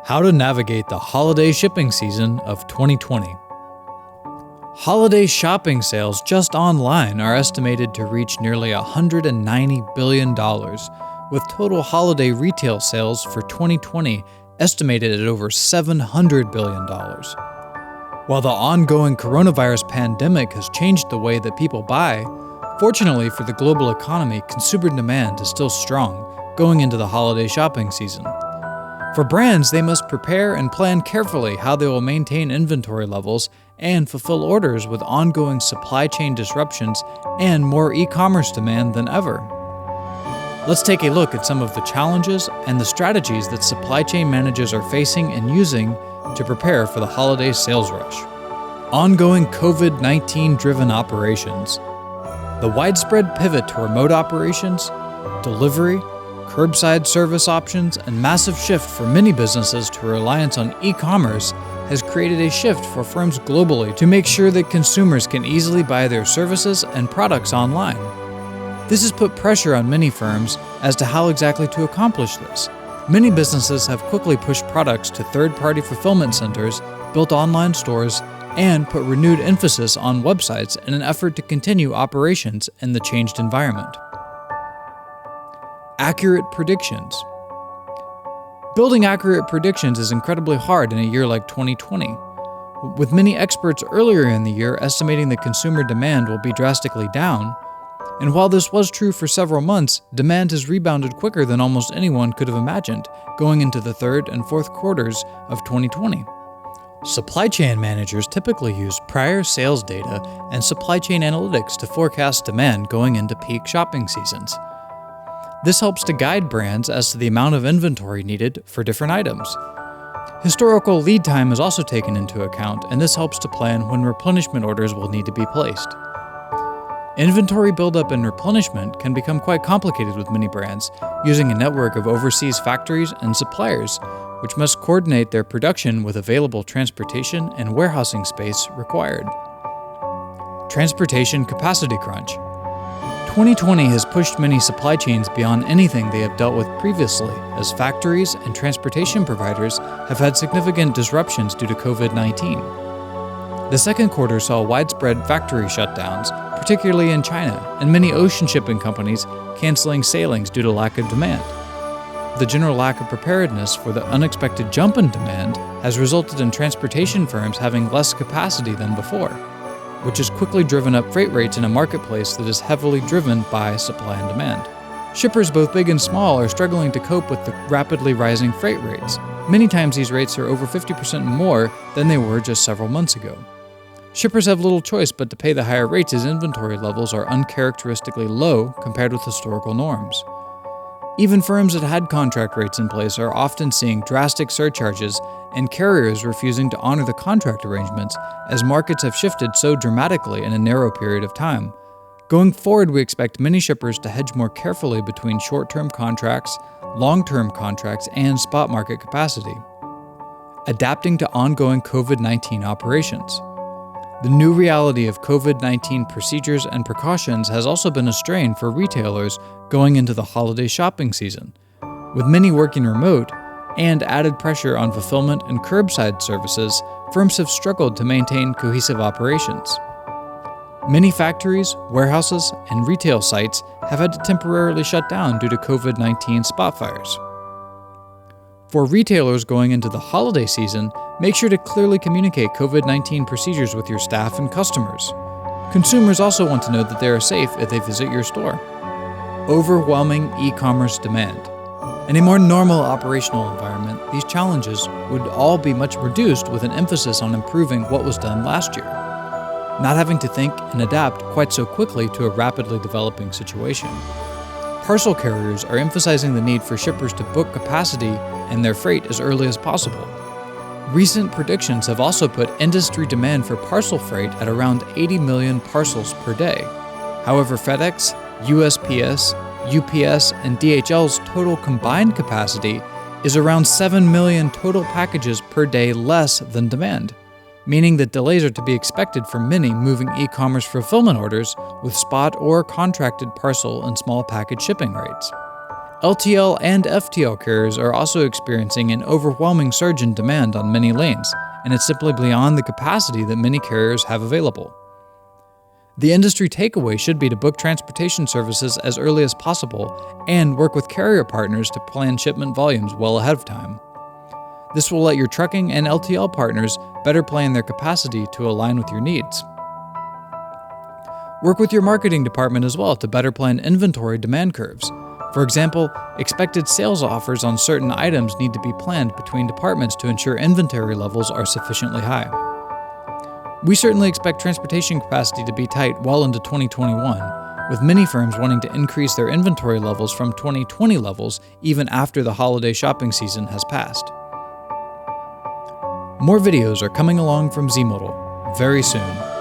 How to navigate the holiday shipping season of 2020. Holiday shopping sales just online are estimated to reach nearly $190 billion, with total holiday retail sales for 2020 estimated at over $700 billion. While the ongoing coronavirus pandemic has changed the way that people buy, fortunately for the global economy, consumer demand is still strong going into the holiday shopping season. For brands, they must prepare and plan carefully how they will maintain inventory levels and fulfill orders with ongoing supply chain disruptions and more e-commerce demand than ever. Let's take a look at some of the challenges and the strategies that supply chain managers are facing and using to prepare for the holiday sales rush. Ongoing COVID-19 driven operations. The widespread pivot to remote operations, delivery, curbside service options, and massive shift for many businesses to reliance on e-commerce has created a shift for firms globally to make sure that consumers can easily buy their services and products online. This has put pressure on many firms as to how exactly to accomplish this. Many businesses have quickly pushed products to third-party fulfillment centers, built online stores, and put renewed emphasis on websites in an effort to continue operations in the changed environment. Accurate predictions. Building accurate predictions is incredibly hard in a year like 2020, with many experts earlier in the year estimating that consumer demand will be drastically down. And while this was true for several months, demand has rebounded quicker than almost anyone could have imagined going into the third and fourth quarters of 2020. Supply chain managers typically use prior sales data and supply chain analytics to forecast demand going into peak shopping seasons. This helps to guide brands as to the amount of inventory needed for different items. Historical lead time is also taken into account, and this helps to plan when replenishment orders will need to be placed. Inventory buildup and replenishment can become quite complicated with many brands, using a network of overseas factories and suppliers, which must coordinate their production with available transportation and warehousing space required. Transportation capacity crunch. 2020 has pushed many supply chains beyond anything they have dealt with previously, as factories and transportation providers have had significant disruptions due to COVID-19. The second quarter saw widespread factory shutdowns, particularly in China, and many ocean shipping companies canceling sailings due to lack of demand. The general lack of preparedness for the unexpected jump in demand has resulted in transportation firms having less capacity than before, which has quickly driven up freight rates in a marketplace that is heavily driven by supply and demand. Shippers both big and small are struggling to cope with the rapidly rising freight rates. Many times these rates are over 50% more than they were just several months ago. Shippers have little choice but to pay the higher rates as inventory levels are uncharacteristically low compared with historical norms. Even firms that had contract rates in place are often seeing drastic surcharges and carriers refusing to honor the contract arrangements as markets have shifted so dramatically in a narrow period of time. Going forward, we expect many shippers to hedge more carefully between short-term contracts, long-term contracts, and spot market capacity. Adapting to ongoing COVID-19 operations. The new reality of COVID-19 procedures and precautions has also been a strain for retailers going into the holiday shopping season. With many working remote and added pressure on fulfillment and curbside services, firms have struggled to maintain cohesive operations. Many factories, warehouses, and retail sites have had to temporarily shut down due to COVID-19 spot fires. For retailers going into the holiday season, make sure to clearly communicate COVID-19 procedures with your staff and customers. Consumers also want to know that they are safe if they visit your store. Overwhelming e-commerce demand. In a more normal operational environment, these challenges would all be much reduced with an emphasis on improving what was done last year, not having to think and adapt quite so quickly to a rapidly developing situation. Parcel carriers are emphasizing the need for shippers to book capacity and their freight as early as possible. Recent predictions have also put industry demand for parcel freight at around 80 million parcels per day. However, FedEx, USPS, UPS, and DHL's total combined capacity is around 7 million total packages per day less than demand, meaning that delays are to be expected for many moving e-commerce fulfillment orders with spot or contracted parcel and small package shipping rates. LTL and FTL carriers are also experiencing an overwhelming surge in demand on many lanes, and it's simply beyond the capacity that many carriers have available. The industry takeaway should be to book transportation services as early as possible and work with carrier partners to plan shipment volumes well ahead of time. This will let your trucking and LTL partners better plan their capacity to align with your needs. Work with your marketing department as well to better plan inventory demand curves. For example, expected sales offers on certain items need to be planned between departments to ensure inventory levels are sufficiently high. We certainly expect transportation capacity to be tight well into 2021, with many firms wanting to increase their inventory levels from 2020 levels even after the holiday shopping season has passed. More videos are coming along from Zmodal very soon.